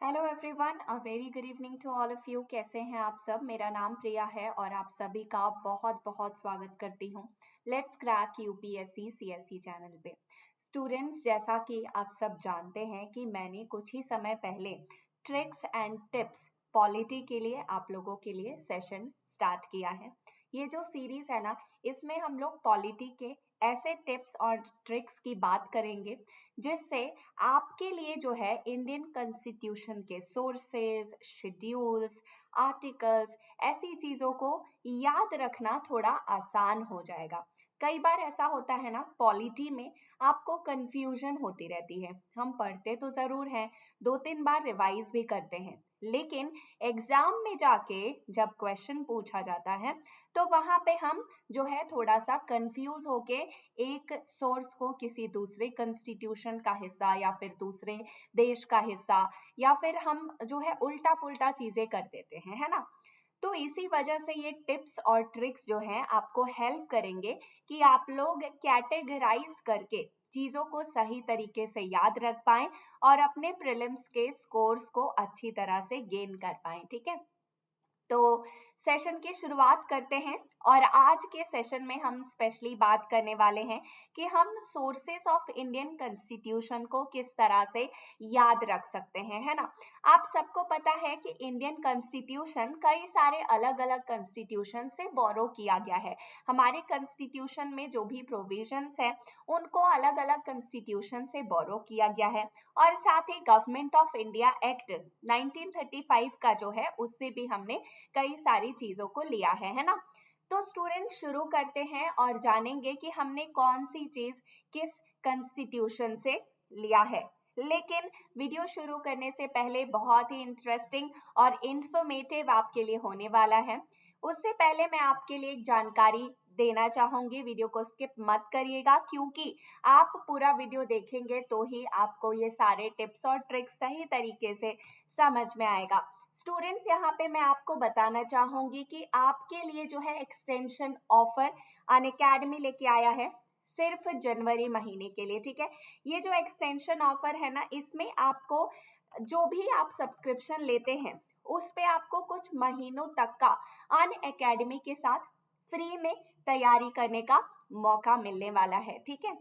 Hello everyone, a very good evening to all of you. कैसे हैं आप सब? मेरा नाम प्रिया है और आप सभी का बहुत बहुत स्वागत करती हूँ let's crack UPSC CSC channel पे। स्टूडेंट्स, जैसा कि आप सब जानते हैं कि मैंने कुछ ही समय पहले ट्रिक्स एंड टिप्स पॉलिटी के लिए आप लोगों के लिए सेशन स्टार्ट किया है। ये जो सीरीज है ना, इसमें हम लोग पॉलिटी के ऐसे टिप्स और ट्रिक्स की बात करेंगे जिससे आपके लिए जो है इंडियन कॉन्स्टिट्यूशन के सोर्सेज, शेड्यूल्स, आर्टिकल्स, ऐसी चीजों को याद रखना थोड़ा आसान हो जाएगा। कई बार ऐसा होता है ना, पॉलिटी में आपको कंफ्यूजन होती रहती है। हम पढ़ते तो जरूर हैं, 2-3 बार रिवाइज भी करते हैं, लेकिन एग्जाम में जाके जब क्वेश्चन पूछा जाता है तो वहां पे हम जो है थोड़ा सा कंफ्यूज होके एक सोर्स को किसी दूसरे कॉन्स्टिट्यूशन का हिस्सा या फिर दूसरे देश का हिस्सा या फिर हम जो है उल्टा पुल्टा चीजें कर देते हैं, है ना। तो इसी वजह से ये टिप्स और ट्रिक्स जो हैं आपको हेल्प करेंगे कि आप लोग कैटेगराइज करके चीजों को सही तरीके से याद रख पाएं और अपने प्रीलिम्स के स्कोर्स को अच्छी तरह से गेन कर पाएं। ठीक है, तो सेशन की शुरुआत करते हैं और आज के सेशन में हम स्पेशली बात करने वाले हैं कि हम सोर्सेस ऑफ इंडियन कॉन्स्टिट्यूशन को किस तरह से याद रख सकते हैं, है ना। आप सबको पता है कि इंडियन कॉन्स्टिट्यूशन कई सारे अलग अलग कॉन्स्टिट्यूशन से बोरो किया गया है। हमारे कॉन्स्टिट्यूशन में जो भी प्रोविजंस है उनको अलग अलग कॉन्स्टिट्यूशन से बोरो किया गया है और साथ ही गवर्नमेंट ऑफ इंडिया एक्ट 1935 का जो है उससे भी हमने कई सारी चीजों को लिया है ना। तो स्टूडेंट, शुरू करते हैं और जानेंगे कि हमने कौन सी चीज किस कॉन्स्टिट्यूशन से लिया है। लेकिन वीडियो शुरू करने से पहले बहुत ही इंटरेस्टिंग और इंफॉर्मेटिव आपके लिए होने वाला है। उससे पहले मैं आपके लिए एक जानकारी देना चाहूंगी, वीडियो को स्किप मत करिएगा क्योंकि आप पूरा वीडियो देखेंगे तो ही आपको ये सारे टिप्स और ट्रिक्स सही तरीके से समझ में आएगा। स्टूडेंट्स, यहाँ पे मैं आपको बताना चाहूंगी कि आपके लिए जो है एक्सटेंशन ऑफर अनअकैडमी लेके आया है सिर्फ जनवरी महीने के लिए। ठीक है, ये जो एक्सटेंशन ऑफर है ना, इसमें आपको जो भी आप सब्सक्रिप्शन लेते हैं उस पे आपको कुछ महीनों तक का अनअकैडमी के साथ फ्री में तैयारी करने का मौका मिलने वाला है। ठीक है,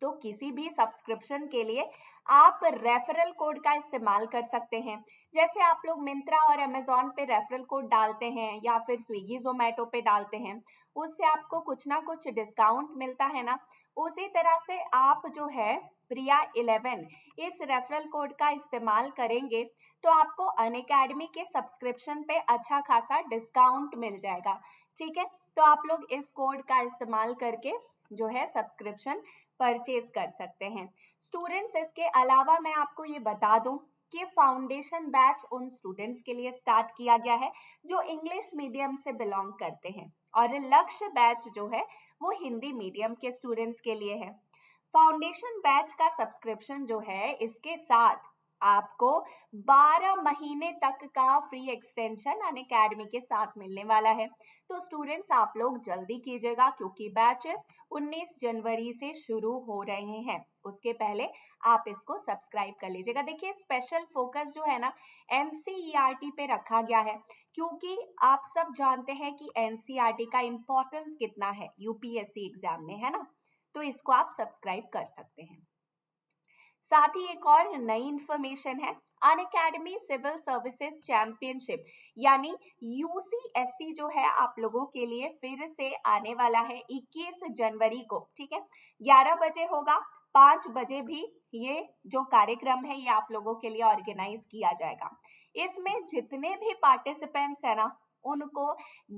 तो किसी भी सब्सक्रिप्शन के लिए आप रेफरल कोड का इस्तेमाल कर सकते हैं। जैसे आप लोग मिंत्रा और अमेजोन पे रेफरल कोड डालते हैं या फिर स्विगी जोमेटो पे डालते हैं, उससे आपको कुछ ना कुछ डिस्काउंट मिलता है ना। उसी तरह से आप जो है प्रिया 11 इस रेफरल कोड का इस्तेमाल करेंगे तो आपको अनअकैडमी के सब्सक्रिप्शन पे अच्छा खासा डिस्काउंट मिल जाएगा। ठीक है, तो आप लोग इस कोड का इस्तेमाल करके जो है सब्सक्रिप्शन परचेज कर सकते हैं। स्टूडेंट्स, इसके अलावा मैं आपको ये बता दूं कि फाउंडेशन बैच उन स्टूडेंट्स के लिए स्टार्ट किया गया है जो इंग्लिश मीडियम से बिलोंग करते हैं और लक्ष्य बैच जो है वो हिंदी मीडियम के स्टूडेंट्स के लिए है। फाउंडेशन बैच का सब्सक्रिप्शन जो है इसके साथ आपको 12 महीने तक का फ्री एक्सटेंशन अनअकैडमी के साथ मिलने वाला है। तो स्टूडेंट्स, आप लोग जल्दी कीजिएगा क्योंकि बैचेस 19 जनवरी से शुरू हो रहे हैं। उसके पहले आप इसको सब्सक्राइब कर लीजिएगा। देखिए, स्पेशल फोकस जो है ना एनसीईआरटी पे रखा गया है क्योंकि आप सब जानते हैं कि एनसीईआरटी का इंपॉर्टेंस कितना है यूपीएससी एग्जाम में, है ना। तो इसको आप सब्सक्राइब कर सकते हैं। साथ ही एक और नई इंफॉर्मेशन है, अनअकैडमी सिविल सर्विसेज चैंपियनशिप यानी यूसीएससी जो है आप लोगों के लिए फिर से आने वाला है 21 जनवरी को। ठीक है, 11 बजे होगा, 5 बजे भी ये जो कार्यक्रम है ये आप लोगों के लिए ऑर्गेनाइज किया जाएगा। इसमें जितने भी पार्टिसिपेंट्स है ना उनको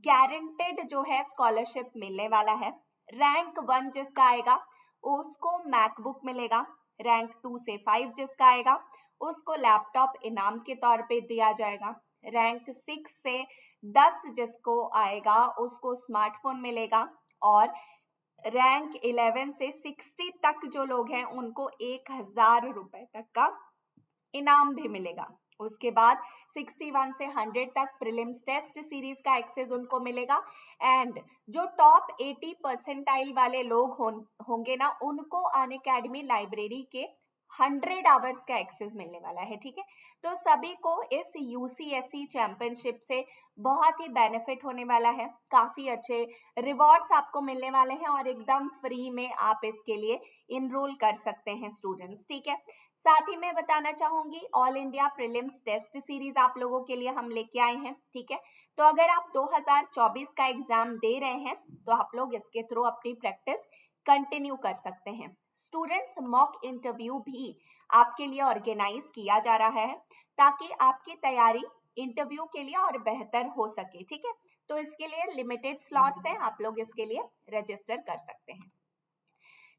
गारंटेड जो है स्कॉलरशिप मिलने वाला है। रैंक 1 जिसका आएगा उसको मैकबुक मिलेगा, रैंक 2 से 5 जिसका आएगा उसको लैपटॉप इनाम के तौर पे दिया जाएगा, रैंक 6 से 10 जिसको आएगा उसको स्मार्टफोन मिलेगा और रैंक 11 से 60 तक जो लोग हैं उनको 1000 रुपए तक का इनाम भी मिलेगा। उसके बाद 61 से 100 तक प्रीलिम्स टेस्ट सीरीज का एक्सेस उनको मिलेगा एंड जो टॉप 80 परसेंटाइल वाले लोग होंगे ना उनको अनअकैडमी लाइब्रेरी के 100 आवर्स का एक्सेस मिलने वाला है, ठीक है। तो सभी को इस यूसीएससी चैंपियनशिप से बहुत ही बेनिफिट होने वाला है, काफी अच्छे रिवॉर्ड्स आपको मिलने वाले हैं और एकदम फ्री में आप इसके लिए इनरोल कर सकते हैं स्टूडेंट्स, ठीक है। साथ ही मैं बताना चाहूंगी all India prelims test series आप लोगों के लिए हम लेके आए हैं, ठीक है। तो अगर आप 2024 का एग्जाम दे रहे हैं तो आप लोग इसके थ्रू अपनी प्रैक्टिस कंटिन्यू कर सकते हैं। स्टूडेंट्स, मॉक इंटरव्यू भी आपके लिए ऑर्गेनाइज किया जा रहा है ताकि आपकी तैयारी इंटरव्यू के लिए और बेहतर हो सके, ठीक है। तो इसके लिए लिमिटेड स्लॉट्स हैं, आप लोग इसके लिए रजिस्टर कर सकते हैं।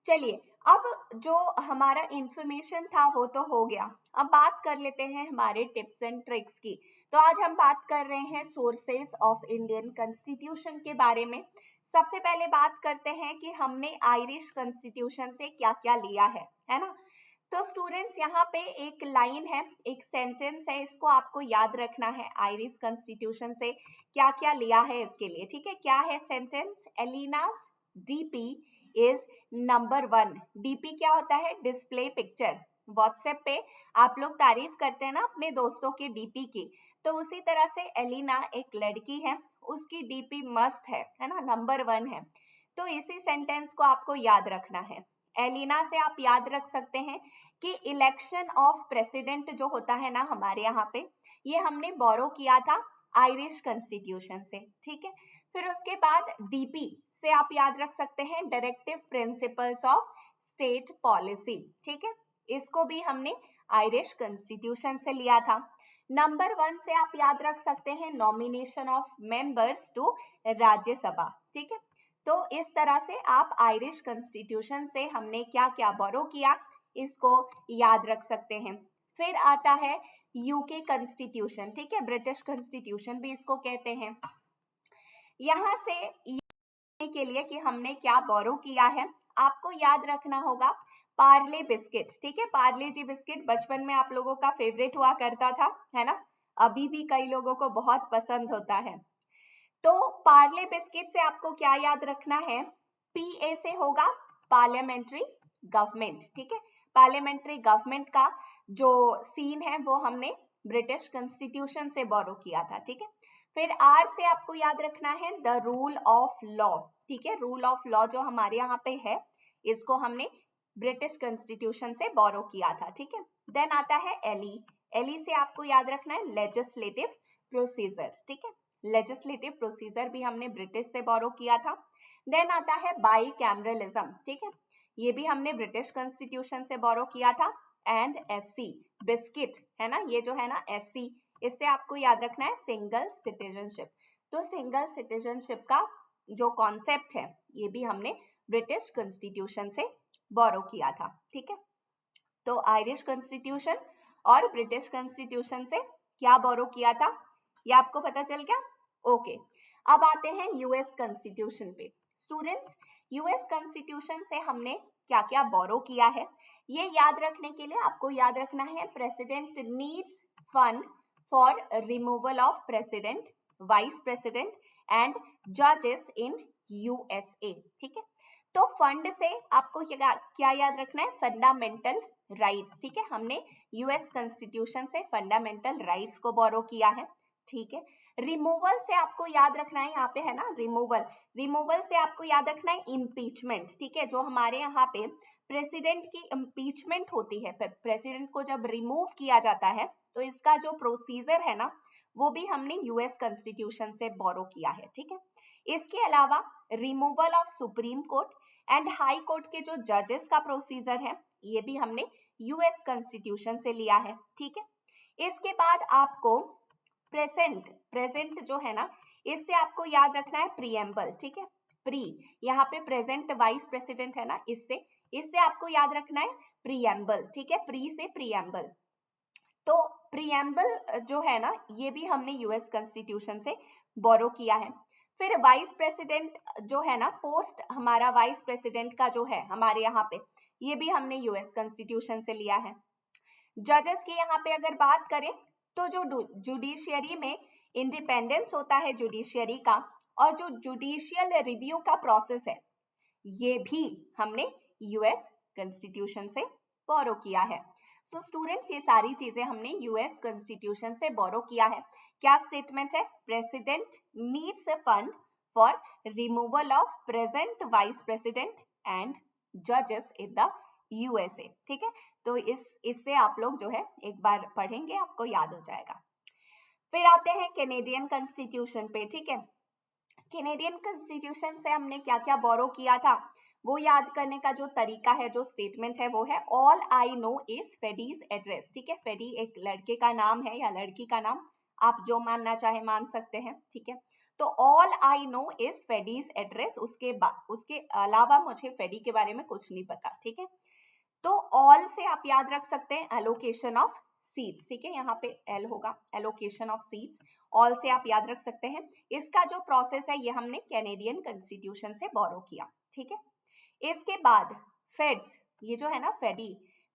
चलिए, अब जो हमारा इंफॉर्मेशन था वो तो हो गया, अब बात कर लेते हैं हमारे टिप्स एंड ट्रिक्स की। तो आज हम बात कर रहे हैं सोर्सेस ऑफ इंडियन कॉन्स्टिट्यूशन के बारे में। सबसे पहले बात करते हैं कि हमने आयरिश कॉन्स्टिट्यूशन से क्या क्या लिया है ना। तो स्टूडेंट्स, यहाँ पे एक लाइन है, एक सेंटेंस है, इसको आपको याद रखना है। आयरिश कॉन्स्टिट्यूशन से क्या क्या लिया है इसके लिए, ठीक है। क्या है सेंटेंस? एलिनास डीपी इज नंबर 1। डीपी क्या होता है? Display picture. व्हाट्सएप पे आप लोग तारीफ करते हैं ना अपने दोस्तों की डीपी की, तो उसी तरह से एलिना एक लड़की है, उसकी डीपी मस्त है ना, नंबर 1 है। तो इसी सेंटेंस को आपको याद रखना है। एलिना से आप याद रख सकते हैं कि इलेक्शन ऑफ प्रेसिडेंट जो होता है ना हमारे यहाँ पे, ये हमने बोरो किया था आयरिश कॉन्स्टिट्यूशन से, ठीक है। फिर उसके बाद डीपी से आप याद रख सकते हैं directive principles of state policy, ठीक है। इसको भी हमने आयरिश कॉन्स्टिट्यूशन से लिया था। नंबर 1 से आप याद रख सकते हैं nomination of members to Rajya Sabha, ठीक है। तो इस तरह से आप आयरिश कॉन्स्टिट्यूशन से हमने क्या क्या बोरो किया इसको याद रख सकते हैं। फिर आता है यूके कॉन्स्टिट्यूशन, ठीक है, ब्रिटिश कॉन्स्टिट्यूशन भी इसको कहते हैं। यहाँ से के लिए कि हमने क्या बोरो किया है, आपको याद रखना होगा पार्ले बिस्किट, ठीक है। पार्ले जी बिस्किट बचपन में आप लोगों का फेवरेट हुआ करता था, है ना, अभी भी कई लोगों को बहुत पसंद होता है। तो पार्ले बिस्किट से आपको क्या याद रखना है? पीए से होगा पार्लियामेंट्री गवर्नमेंट, ठीक है। पार्लियामेंट्री गवर्नमेंट का जो सीन है वो हमने ब्रिटिश कॉन्स्टिट्यूशन से बोरो किया था, ठीक है। फिर आर से आपको याद रखना है द रूल ऑफ लॉ, ठीक है। रूल ऑफ लॉ जो हमारे यहाँ पे है इसको हमने ब्रिटिश कॉन्स्टिट्यूशन से बोरो किया था, ठीक है। देन आता है एली। एली से आपको याद रखना है लेजिस्लेटिव प्रोसीजर, ठीक है। लेजिस्लेटिव प्रोसीजर भी हमने ब्रिटिश से बोरो किया था। देन आता है बाई कैमरलिज्म, ठीक है, ये भी हमने ब्रिटिश कॉन्स्टिट्यूशन से बोरो किया था। एंड एससी बिस्किट है ना, ये जो है ना एससी, इससे आपको याद रखना है सिंगल सिटीजनशिप। तो सिंगल सिटीजनशिप का जो कॉन्सेप्ट है ये भी हमने ब्रिटिश कॉन्स्टिट्यूशन से बोरो किया था, ठीक है। तो आयरिश कॉन्स्टिट्यूशन और ब्रिटिश कॉन्स्टिट्यूशन से क्या बोरो किया था ये आपको पता चल गया। ओके, अब आते हैं यूएस कॉन्स्टिट्यूशन पे। स्टूडेंट्स, यूएस कॉन्स्टिट्यूशन से हमने क्या क्या बोरो किया है ये याद रखने के लिए आपको याद रखना है president needs fund for removal of president, vice president and जजेस इन यूएसए, ठीक है। तो फंड से आपको क्या याद रखना है? फंडामेंटल राइट्स, ठीक है। हमने यूएस कॉन्स्टिट्यूशन से फंडामेंटल राइट्स को बोरो किया है, ठीक है। रिमूवल से आपको याद रखना है, यहाँ पे है ना रिमूवल, रिमूवल से आपको याद रखना है इम्पीचमेंट, ठीक है। जो हमारे यहाँ पे प्रेसिडेंट की इम्पीचमेंट होती है, प्रेसिडेंट को जब रिमूव किया जाता है तो इसका जो प्रोसीजर है ना वो भी हमने यूएस कॉन्स्टिट्यूशन से बोरो किया है, ठीक है। इसके अलावा removal of supreme court and high court के जो जजेस का प्रोसीजर है ये भी हमने यूएस कॉन्स्टिट्यूशन से लिया है, ठीक है। इसके बाद आपको प्रेजेंट जो है ना इससे आपको याद रखना है प्रीएम्बल, ठीक है। प्री, यहाँ पे प्रेजेंट वाइस प्रेसिडेंट है ना, इससे आपको याद रखना है प्रीएम्बल, ठीक है। प्री से प्रीएम्बल, तो प्रीएम्बल जो है ना ये भी हमने यूएस कॉन्स्टिट्यूशन से बोरो किया है। फिर वाइस प्रेसिडेंट जो है ना, पोस्ट हमारा वाइस प्रेसिडेंट का जो है हमारे यहाँ पे, ये भी हमने यूएस कॉन्स्टिट्यूशन से लिया है। जजेस की यहाँ पे अगर बात करें तो जो जुडिशियरी में इंडिपेंडेंस होता है जुडिशियरी का, और जो जुडिशियल रिव्यू का प्रोसेस है ये भी हमने यूएस कॉन्स्टिट्यूशन से बोरो किया है, सो स्टूडेंट्स ये सारी चीजें हमने यूएस कॉन्स्टिट्यूशन से बोरो किया है। क्या स्टेटमेंट है? President needs a fund for removal of present vice president and जजेस इन द यूएसए। ठीक है, तो इससे आप लोग जो है एक बार पढ़ेंगे, आपको याद हो जाएगा। फिर आते हैं कैनेडियन कॉन्स्टिट्यूशन पे। ठीक है, कैनेडियन कॉन्स्टिट्यूशन से हमने क्या क्या बोरो किया था वो याद करने का जो तरीका है, जो स्टेटमेंट है वो है all I know is Freddie's address. ठीक है, फेडी एक लड़के का नाम है या लड़की का नाम, आप जो मानना चाहे मान सकते हैं। ठीक है, तो all I know is Freddie's address, उसके अलावा मुझे फेडी के बारे में कुछ नहीं पता। ठीक है, तो ऑल से आप याद रख सकते हैं एलोकेशन ऑफ सीट्स। ठीक है, यहाँ पे एल होगा, एलोकेशन ऑफ सीट्स। ऑल से आप याद रख सकते हैं। इसका जो प्रोसेस है ये हमने कैनेडियन कॉन्स्टिट्यूशन से बोरो किया। ठीक है, इसके बाद फेड्स, ये जो है ना फेडी,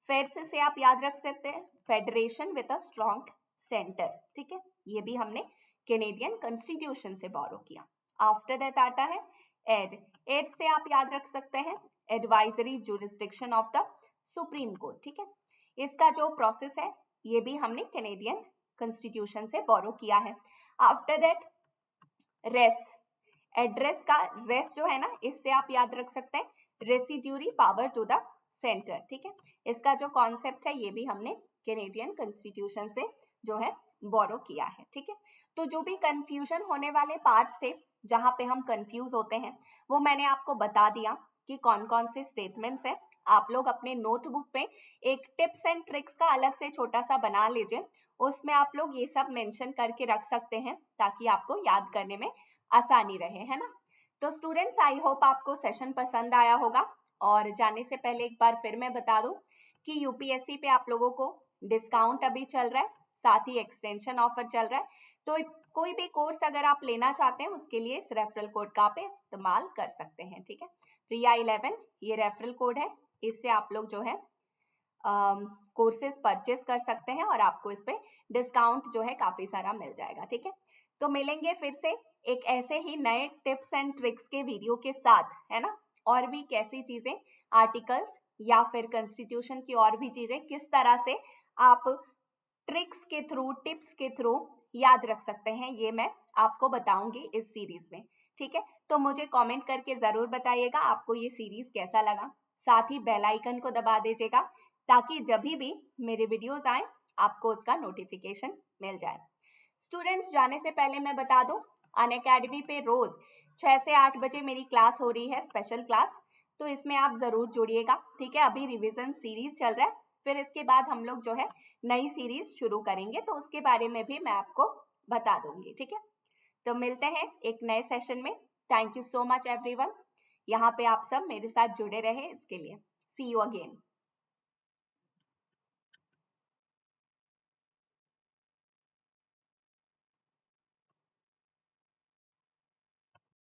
फेड्स से आप याद रख सकते हैं federation with a strong centre. ठीक है, ये भी हमने कैनेडियन कॉन्स्टिट्यूशन से बोरो किया। आफ्टर दैट आता है एड। एड से आप याद रख सकते हैं advisory jurisdiction of the supreme court. ठीक है, इसका जो प्रोसेस है ये भी हमने कैनेडियन कॉन्स्टिट्यूशन से बोरो किया है। आफ्टर दैट रेस, एड्रेस का रेस जो है ना, इससे आप याद रख सकते हैं residuary power to the centre. ठीक है, इसका जो कॉन्सेप्ट है ये भी हमने कैनेडियन कॉन्स्टिट्यूशन से जो है बोरो किया है। ठीक है, तो जो भी कंफ्यूजन होने वाले पार्ट्स थे, जहां पे हम कंफ्यूज होते हैं, वो मैंने आपको बता दिया कि कौन कौन से स्टेटमेंट्स हैं। आप लोग अपने नोटबुक पे एक टिप्स एंड ट्रिक्स का अलग से छोटा सा बना लीजिए, उसमें आप लोग ये सब मेंशन करके रख सकते हैं ताकि आपको याद करने में आसानी रहे, है ना। तो स्टूडेंट्स आई होप आपको सेशन पसंद आया होगा। और जाने से पहले एक बार फिर मैं बता दूं कि यूपीएससी पे आप लोगों को डिस्काउंट अभी चल रहा है, साथ ही एक्सटेंशन ऑफर चल रहा है। तो कोई भी कोर्स अगर आप लेना चाहते हैं उसके लिए इस रेफरल कोड का आप इस्तेमाल कर सकते हैं। ठीक है, प्रिया 11 ये रेफरल कोड है, इससे आप लोग जो है कोर्सेज परचेस कर सकते हैं और आपको इस पे डिस्काउंट जो है काफी सारा मिल जाएगा। ठीक है, तो मिलेंगे फिर से एक ऐसे ही नए टिप्स एंड ट्रिक्स के वीडियो के साथ, है ना। और भी कैसी चीजें, आर्टिकल्स या फिर कॉन्स्टिट्यूशन की और भी चीजें किस तरह से आप ट्रिक्स के थ्रू, टिप्स के थ्रू याद रख सकते हैं, ये मैं आपको बताऊंगी इस सीरीज में। ठीक है, तो मुझे कमेंट करके जरूर बताइएगा आपको ये सीरीज कैसा लगा। साथ ही बेल आइकन को दबा दीजिएगा ताकि जब भी मेरे वीडियोस आए आपको उसका नोटिफिकेशन मिल जाए। स्टूडेंट्स जाने से पहले मैं बता दूं, अनअकैडमी पे रोज 6 से 8 बजे मेरी क्लास हो रही है, स्पेशल क्लास, तो इसमें आप जरूर जुड़िएगा। ठीक है, अभी रिवीजन सीरीज चल रहा है, फिर इसके बाद हम लोग जो है नई सीरीज शुरू करेंगे, तो उसके बारे में भी मैं आपको बता दूंगी। ठीक है, तो मिलते हैं एक नए सेशन में। Thank you so much everyone, यहाँ पे आप सब मेरे साथ जुड़े रहे इसके लिए। सी यू अगेन।